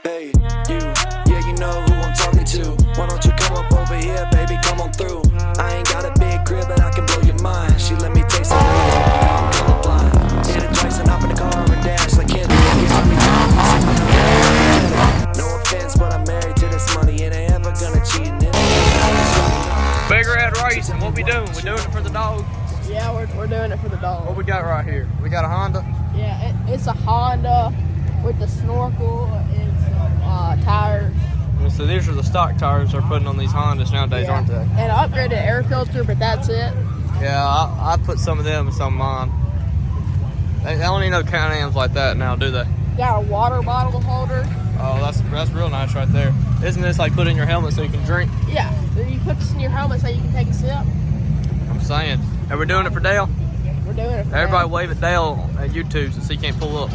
Hey, you, yeah, you know who I'm talking to. Why don't you come up over here, baby, come on through. I ain't got a big crib, but I can blow your mind. She let me taste some real, I'm colorblind. Hit it twice and hop in the car and dance like Kendrick. No offense, but I'm married to this money and ain't ever gonna cheat. Big Red Racing, what we doing? We doing it for the dog? Yeah, we're doing it for the dog. What we got right here? We got a Honda? Yeah, it's a Honda with the snorkel and some tires. So these are the stock tires they're putting on these Hondas nowadays, aren't they? And an upgraded air filter, but that's it. Yeah, I put some of them in some of mine. They don't need no Can-Ams like that now, do they? Got a water bottle holder. Oh, that's real nice right there. Isn't this like put in your helmet so you can drink? Yeah, you put this in your helmet so you can take a sip. I'm saying. And we're doing it for Dale? We're doing it for Everybody Dale. wave at Dale at YouTube since he can't pull up.